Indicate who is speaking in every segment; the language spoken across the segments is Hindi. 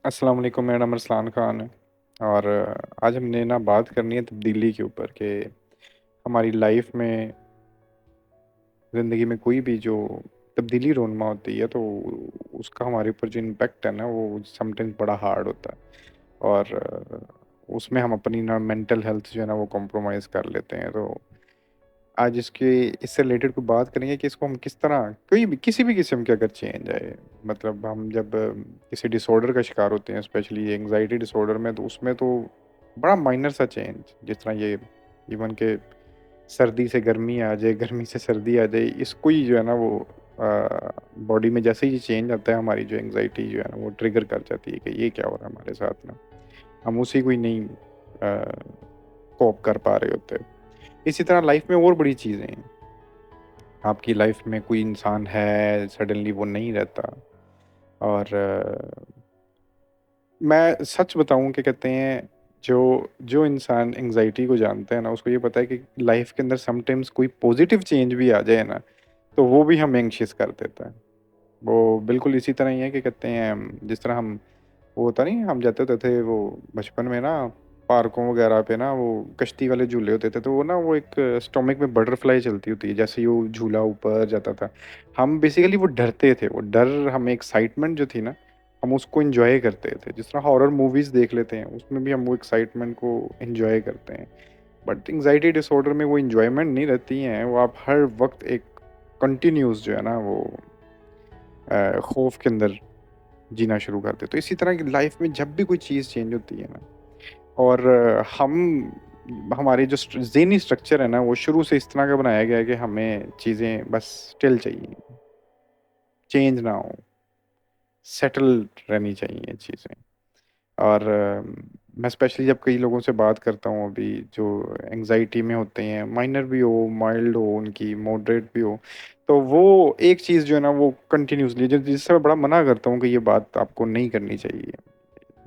Speaker 1: अस्सलाम वालेकुम। मेरा नाम अरसलान ख़ान है और आज हमने ना बात करनी है तब्दीली के ऊपर कि हमारी लाइफ में, ज़िंदगी में कोई भी जो तब्दीली रोनमा होती है तो उसका हमारे ऊपर जो इम्पेक्ट है ना वो समटाइम्स बड़ा हार्ड होता है। और उसमें हम अपनी ना मेंटल हेल्थ जो है ना वो कॉम्प्रोमाइज़ कर लेते हैं। तो आज इससे रिलेटेड कोई बात करेंगे कि इसको हम किस तरह, कोई भी किसी भी किस्म के अगर चेंज आए, मतलब हम जब किसी डिसऑर्डर का शिकार होते हैं, स्पेशली एंग्जाइटी डिसऑर्डर में, तो उसमें तो बड़ा माइनर सा चेंज, जिस तरह ये इवन के सर्दी से गर्मी आ जाए, गर्मी से सर्दी आ जाए, इसको ही जो है ना वो बॉडी में जैसे ही चेंज आता है, हमारी जो एंग्जाइटी जो है ना वो ट्रिगर कर जाती है कि ये क्या हो रहा है हमारे साथ में। हम उसी को ही नहीं कोप कर पा रहे होते। इसी तरह लाइफ में और बड़ी चीज़ें हैं। आपकी लाइफ में कोई इंसान है, सडनली वो नहीं रहता। और मैं सच बताऊँ कि कहते हैं, जो जो इंसान एंग्ज़ायटी को जानता है ना, उसको ये पता है कि लाइफ के अंदर समटाइम्स कोई पॉज़िटिव चेंज भी आ जाए ना, तो वो भी हमें एंग्ज़ियस कर देता है। वो बिल्कुल इसी तरह ही है कि कहते हैं, जिस तरह हम, वो होता नहीं, हम जाते होते थे वो बचपन में ना, पार्कों वगैरह पे ना वो कश्ती वाले झूले होते थे, तो वो ना वो एक स्टोमक में बटरफ्लाई चलती होती है, जैसे ही वो झूला ऊपर जाता था, हम बेसिकली वो डरते थे। वो डर, हमें एक्साइटमेंट जो थी ना, हम उसको एंजॉय करते थे। जिस तरह हॉरर मूवीज़ देख लेते हैं, उसमें भी हम वो एक्साइटमेंट को एंजॉय करते हैं। बट एंग्जाइटी डिसऑर्डर में वो एंजॉयमेंट नहीं रहती हैं, वो आप हर वक्त एक कंटिन्यूस जो है ना वो खौफ के अंदर जीना शुरू कर देते। तो इसी तरह की लाइफ में जब भी कोई चीज़ चेंज होती है ना, और हम, हमारी जो ज़हनी स्ट्रक्चर है ना, वो शुरू से इस तरह का बनाया गया है कि हमें चीज़ें बस स्टिल चाहिए, चेंज ना हो, सेटल रहनी चाहिए चीज़ें। और मैं स्पेशली जब कई लोगों से बात करता हूँ अभी, जो एंग्जाइटी में होते हैं, माइनर भी हो, माइल्ड हो, उनकी मॉडरेट भी हो, तो वो एक चीज़ जो है ना वो कंटिन्यूसली, जिससे मैं बड़ा मना करता हूँ कि ये बात आपको नहीं करनी चाहिए,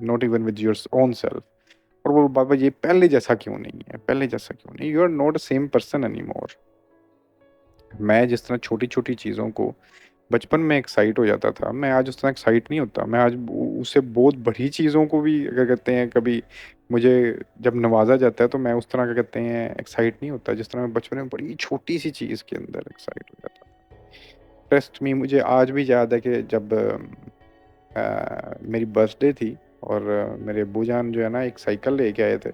Speaker 1: not even with your own self. और वो बाबा, ये पहले जैसा क्यों नहीं है, पहले जैसा क्यों नहीं, you are not the same person any more. मैं जिस तरह छोटी छोटी चीज़ों को बचपन में एक्साइट हो जाता था, मैं आज उस तरह एक्साइट नहीं होता। मैं आज उससे बहुत बड़ी चीज़ों को भी, क्या कहते हैं, कभी मुझे जब नवाजा जाता है तो मैं उस तरह, क्या कहते हैं, एक्साइट नहीं होता जिस तरह मैं बचपन में बड़ी छोटी सी चीज़ के अंदर एक्साइट हो जाता था। ट्रस्ट मी, मुझे आज भी याद है कि जब मेरी बर्थडे थी, और मेरे अब्बू जान जो है ना एक साइकिल लेके आए थे,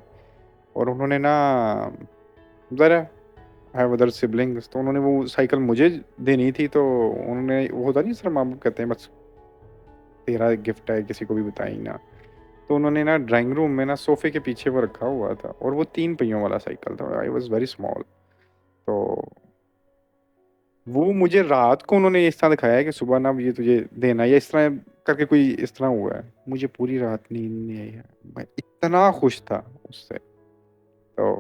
Speaker 1: और उन्होंने ना, ज़रा, आई हैव अदर सिबलिंग्स, तो उन्होंने वो साइकिल मुझे देनी थी, तो उन्होंने, वो होता नहीं सर, माँ-बाप कहते हैं बस तेरा गिफ्ट है, किसी को भी बताई ना। तो उन्होंने ना ड्राइंग रूम में ना सोफ़े के पीछे वो रखा हुआ था, और वो 3 पहियों वाला साइकिल था। I was very small. तो वो मुझे रात को उन्होंने इस तरह दिखाया है कि सुबह ना ये तुझे देना है, या इस तरह करके कोई इस तरह हुआ है। मुझे पूरी रात नींद नहीं आई है। मैं इतना खुश था उससे। तो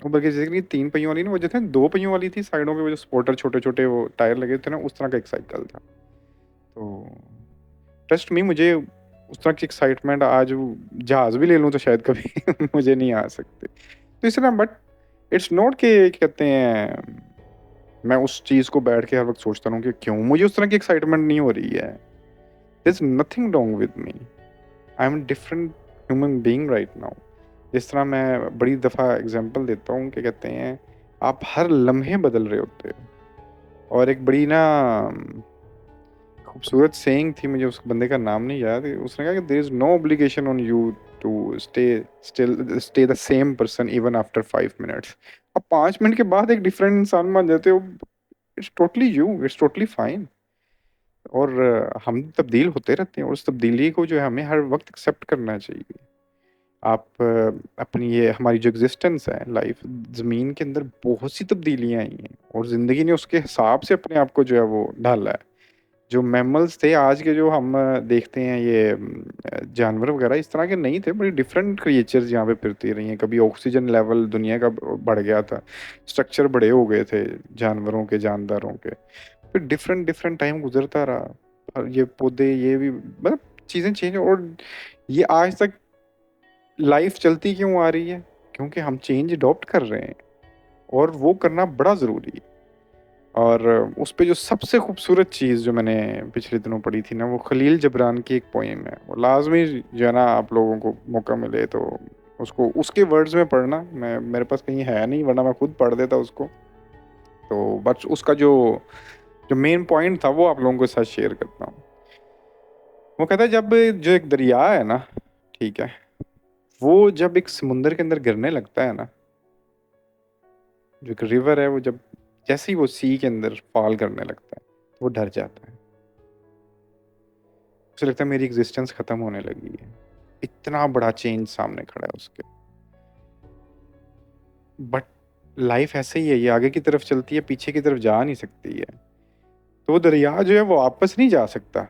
Speaker 1: वो बल्कि जैसे कि 3 पहियों वाली ना, वो जो थे 2 पहियों वाली थी, साइडों पे वो जो स्पॉटर छोटे-छोटे वो टायर लगे थे ना, उस तरह का एक साइकिल था। तो ट्रस्ट मी, मुझे उस तरह की एक्साइटमेंट आज जहाज़ भी ले लूँ तो शायद कभी मुझे नहीं आ सकती। तो इसलिए, बट इट्स नॉट कि क्या कहते हैं, मैं उस चीज़ को बैठ के हर वक़्त सोचता रहूँ कि क्यों मुझे उस तरह की एक्साइटमेंट नहीं हो रही है। There is nothing wrong with me. I am a different human being right now. जिस तरह मैं बड़ी दफ़ा एग्ज़ाम्पल देता हूँ कि कहते हैं, आप हर लम्हे बदल रहे होते हो। और एक बड़ी ना खूबसूरत सेइंग थी, मुझे उस बंदे का नाम नहीं याद। उसने कहा कि there is no obligation on you to stay the same person even after 5 minutes. आप 5 मिनट के बाद एक डिफरेंट इंसान बन जाते हो। It's totally you, it's totally fine. और हम तब्दील होते रहते हैं, और उस तब्दीली को जो है हमें हर वक़्त एक्सेप्ट करना चाहिए। आप अपनी ये हमारी जो एग्ज़िस्टेंस है लाइफ़, ज़मीन के अंदर बहुत सी तब्दीलियाँ आई हैं, और ज़िंदगी ने उसके हिसाब से अपने आप को जो है वो ढाला है। जो मैमल्स थे आज के, जो हम देखते हैं, ये जानवर वगैरह इस तरह के नहीं थे। बड़ी डिफरेंट क्रिएचर्स यहाँ पे फिरती रही हैं। कभी ऑक्सीजन लेवल दुनिया का बढ़ गया था, स्ट्रक्चर बड़े हो गए थे जानवरों के, जानदारों के। फिर डिफरेंट डिफरेंट टाइम गुजरता रहा, और ये पौधे, ये भी, मतलब चीज़ें चेंज। और ये आज तक लाइफ चलती क्यों आ रही है? क्योंकि हम चेंज अडॉप्ट कर रहे हैं, और वो करना बड़ा ज़रूरी है। और उस पे जो सबसे खूबसूरत चीज़ जो मैंने पिछले दिनों पढ़ी थी ना, वो खलील जबरान की एक पोएम है। वो लाज़मी जो है ना, आप लोगों को मौका मिले तो उसको उसके वर्ड्स में पढ़ना। मैं मेरे पास कहीं है नहीं, वरना मैं खुद पढ़ देता उसको। तो बस उसका जो जो मेन पॉइंट था वो आप लोगों के साथ शेयर करता हूँ। वो कहता है, जब जो एक दरिया है ना, ठीक है, वो जब एक समुंदर के अंदर गिरने लगता है ना, जो एक रिवर है, वो जब जैसे ही वो सी के अंदर फॉल करने लगता है, वो डर जाता है। उसे लगता है मेरी एग्जिस्टेंस खत्म होने लगी है। इतना बड़ा चेंज सामने खड़ा है उसके। बट लाइफ ऐसे ही है, ये आगे की तरफ चलती है, पीछे की तरफ जा नहीं सकती है। तो वो दरिया जो है वो वापस नहीं जा सकता,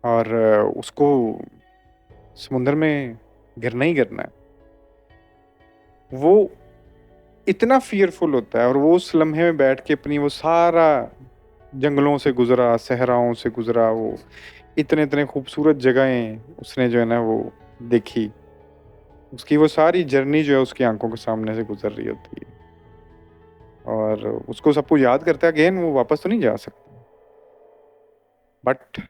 Speaker 1: और उसको समुंदर में गिरना ही गिरना है। वो इतना फियरफुल होता है, और वो उस लम्हे में बैठ के अपनी वो सारा जंगलों से गुजरा, सहराओं से गुजरा, वो इतने इतने खूबसूरत जगहें उसने जो है ना वो देखी। उसकी वो सारी जर्नी जो है उसकी आंखों के सामने से गुजर रही होती है, और उसको सब कुछ याद करता है। अगेन वो वापस तो नहीं जा सकता, बट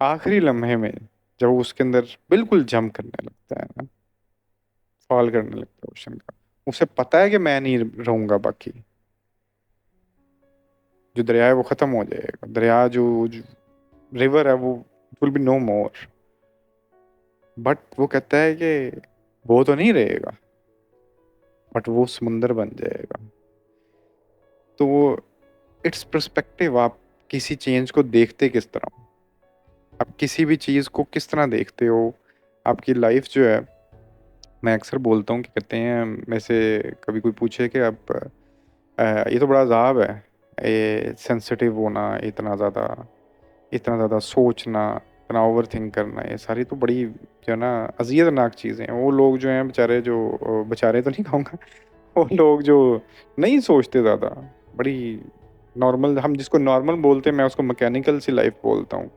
Speaker 1: आखिरी लम्हे में जब वो उसके अंदर बिल्कुल जंप करने लगता है ना, फॉल करने लगता है ओशन का, उसे पता है कि मैं नहीं रहूंगा बाकी। जो दरिया है वो खत्म हो जाएगा, दरिया जो रिवर है वो will be no more. But वो कहता है कि वो तो नहीं रहेगा, बट वो समुंदर बन जाएगा। तो वो इट्स पर्सपेक्टिव, आप किसी चेंज को देखते किस तरह हो, आप किसी भी चीज़ को किस तरह देखते हो। आपकी लाइफ जो है, मैं अक्सर बोलता हूँ कि कहते हैं, में से कभी कोई पूछे कि आप ये तो बड़ा अजाब है, ये सेंसिटिव होना, इतना ज़्यादा सोचना, इतना ओवर थिंक करना, ये सारी तो बड़ी जो है ना अजियतनाक चीज़ें हैं। वो लोग जो हैं बेचारे, जो बेचारे तो नहीं कहूँगा, वो लोग जो नहीं सोचते ज़्यादा, बड़ी नॉर्मल, हम जिसको नॉर्मल बोलते हैं, मैं उसको मैकेनिकल सी लाइफ बोलता हूँ।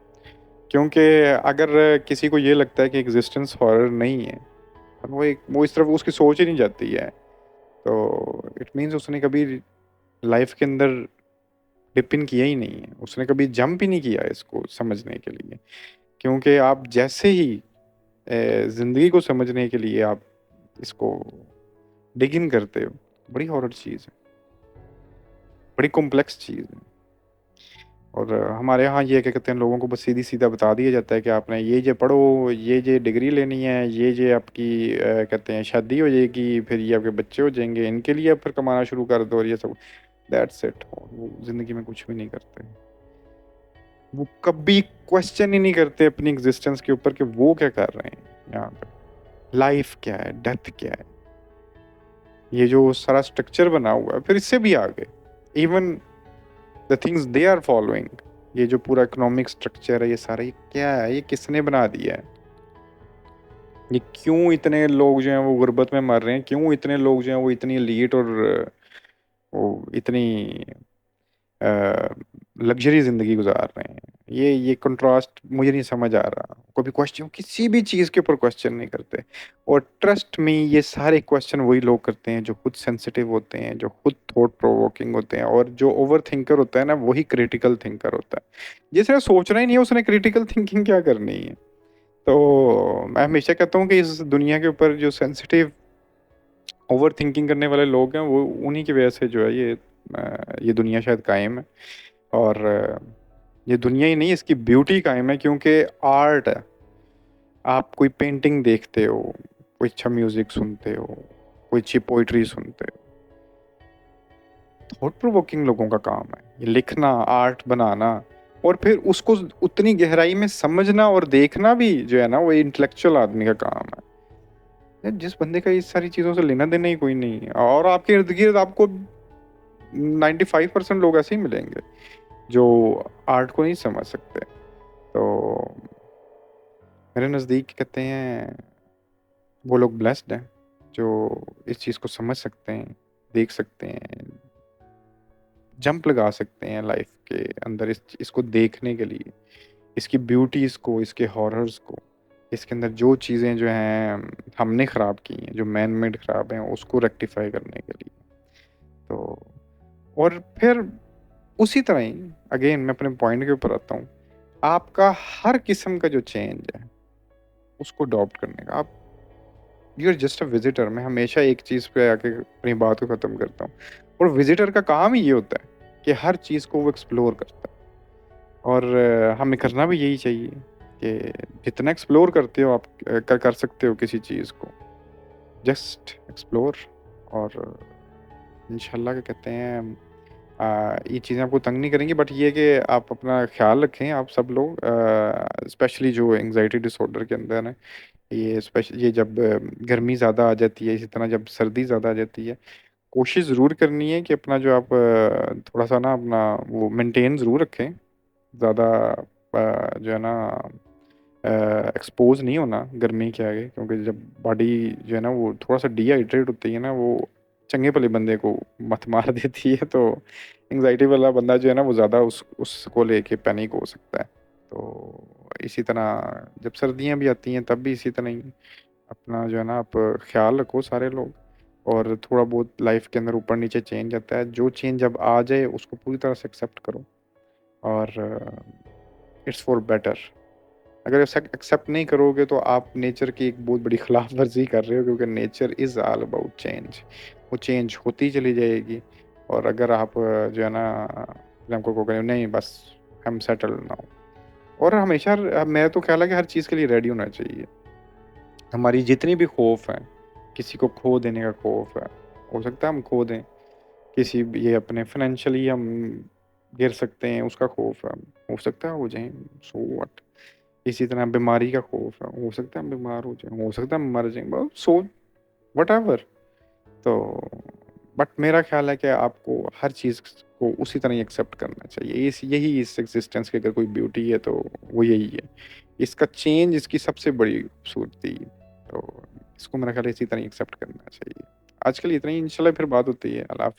Speaker 1: क्योंकि अगर किसी को ये लगता है कि एग्जिस्टेंस हॉरर नहीं है, वो इस तरफ उसकी सोच ही नहीं जाती है, तो इट मीन्स उसने कभी लाइफ के अंदर डिप इन किया ही नहीं है, उसने कभी जंप ही नहीं किया है इसको समझने के लिए। क्योंकि आप जैसे ही जिंदगी को समझने के लिए आप इसको डिग इन करते हो, बड़ी हॉरर चीज़ है, बड़ी कॉम्प्लेक्स चीज़ है। और हमारे यहाँ ये क्या कहते हैं, लोगों को बस सीधी सीधा बता दिया जाता है कि आपने ये पढ़ो, ये डिग्री लेनी है, ये आपकी कहते हैं शादी हो जाएगी, फिर ये आपके बच्चे हो जाएंगे, इनके लिए आप फिर कमाना शुरू कर दो, और ये सब। That's it. वो जिंदगी में कुछ भी नहीं करते। वो कभी क्वेश्चन ही नहीं करते अपनी एग्जिस्टेंस के ऊपर कि वो क्या कर रहे हैं यहाँ पे, लाइफ क्या है, डेथ क्या है। ये जो सारा स्ट्रक्चर बना हुआ है, फिर इससे भी आगे, even the things they are following, ये जो पूरा इकोनॉमिक स्ट्रक्चर है, ये सारा, ये क्या है, ये किसने बना दिया है, ये क्यों इतने लोग जो हैं वो गुर्बत में मर रहे हैं, क्यों इतने लोग जो हैं वो इतनी लीट और वो इतनी लग्जरी जिंदगी गुजार रहे हैं। ये कंट्रास्ट मुझे नहीं समझ आ रहा। कभी क्वेश्चन, किसी भी चीज़ के ऊपर क्वेश्चन नहीं करते। और ट्रस्ट में ये सारे क्वेश्चन वही लोग करते हैं जो खुद सेंसिटिव होते हैं, जो खुद थॉट प्रोवोकिंग होते हैं, और जो ओवर थिंकर होता है ना, वही क्रिटिकल थिंकर होता है। जिसने सोचना ही नहीं है, उसने क्रिटिकल थिंकिंग क्या करनी है। तो मैं हमेशा कहता हूँ कि इस दुनिया के ऊपर जो सेंसिटिव ओवर थिंकिंग करने वाले लोग हैं, वो उन्हीं की वजह से जो है ये दुनिया शायद कायम है। और ये दुनिया ही नहीं, इसकी ब्यूटी कायम है, क्योंकि आर्ट है। आप कोई पेंटिंग देखते हो, कोई अच्छा म्यूजिक सुनते हो, कोई अच्छी पोइट्री सुनते हो, थॉट प्रोवोकिंग लोगों का काम है ये लिखना, आर्ट बनाना, और फिर उसको उतनी गहराई में समझना और देखना भी जो है ना, वो इंटेलेक्चुअल आदमी का काम है। यार, जिस बंदे का इस सारी चीज़ों से लेना देना ही कोई नहीं है, और आपके इर्द गिर्द आपको 95% लोग ऐसे ही मिलेंगे जो आर्ट को नहीं समझ सकते। तो मेरे नज़दीक कहते हैं वो लोग ब्लेस्ड हैं जो इस चीज़ को समझ सकते हैं, देख सकते हैं, जंप लगा सकते हैं लाइफ के अंदर इसको देखने के लिए, इसकी ब्यूटीज़ को, इसके हॉरर्स को, इसके अंदर जो चीज़ें जो हैं हमने ख़राब की हैं, जो मैन मेड ख़राब हैं, उसको रेक्टिफाई करने के लिए। तो और फिर उसी तरह ही अगेन मैं अपने पॉइंट के ऊपर आता हूँ, आपका हर किस्म का जो चेंज है, उसको अडॉप्ट करने का आप you are just a visitor. मैं हमेशा एक चीज़ पे आके अपनी बात को ख़त्म करता हूँ और विज़िटर का काम ही ये होता है कि हर चीज़ को वो एक्सप्लोर करता है और हमें करना भी यही चाहिए कि जितना एक्सप्लोर करते हो आप कर सकते हो किसी चीज़ को, जस्ट एक्सप्लोर और इंशाल्लाह क्या कहते हैं ये चीज़ें आपको तंग नहीं करेंगी बट ये है कि आप अपना ख़्याल रखें आप सब लोग स्पेशली जो एंग्ज़ायटी डिसऑर्डर के अंदर हैं, ये जब गर्मी ज़्यादा आ जाती है, इसी तरह जब सर्दी ज़्यादा आ जाती है, कोशिश ज़रूर करनी है कि अपना जो आप थोड़ा-सा ना अपना वो मेंटेन ज़रूर रखें। ज़्यादा जो है ना एक्सपोज़ नहीं होना गर्मी के आगे क्योंकि जब बॉडी जो है ना वो थोड़ा-सा डिहाइड्रेट होती है ना, वो चंगे भले बंदे को मत मार देती है, तो एंग्ज़ायटी वाला बंदा जो है ना वो ज़्यादा उसको लेके पैनिक हो सकता है। तो इसी तरह जब सर्दियाँ भी आती हैं तब भी इसी तरह ही अपना जो है ना आप ख़्याल रखो सारे लोग और थोड़ा बहुत लाइफ़ के अंदर ऊपर-नीचे चेंज आता है। जो चेंज अब आ जाए उसको पूरी तरह से एक्सेप्ट करो और इट्स फॉर बेटर। अगर एक्सेप्ट नहीं करोगे तो आप नेचर की एक बहुत बड़ी खिलाफ वर्जी कर रहे हो क्योंकि nature is all about change. वो चेंज होती चली जाएगी और अगर आप जो है ना अपने आप को कहोगे नहीं बस आई एम सेटल्ड नाउ और हमेशा मेरा तो ख़्याल है कि हर चीज़ के लिए रेडी होना चाहिए। हमारी जितनी भी खौफ है, किसी को खो देने का खौफ है, हो सकता है हम खो दें, किसी भी ये अपने फाइनेंशियली हम गिर सकते हैं उसका खौफ है, हो सकता है हो जाएँ, सो व्हाट? इसी तरह बीमारी का खौफ है, हो सकता है हम बीमार हो जाएँ, हो सकता है हम मर जाएँ, बस सो व्हाटएवर। तो बट मेरा ख़्याल है कि आपको हर चीज़ को उसी तरह ही एक्सेप्ट करना चाहिए। यही इस एक्ज़िस्टेंस की अगर कोई ब्यूटी है तो वो यही है। इसका चेंज इसकी सबसे बड़ी खूबसूरती, तो इसको मेरा ख़्याल है इसी तरह ही एक्सेप्ट करना चाहिए। आज के लिए इतना ही, इंशाल्लाह फिर बात होती है। अल्लाह हाफ़िज़।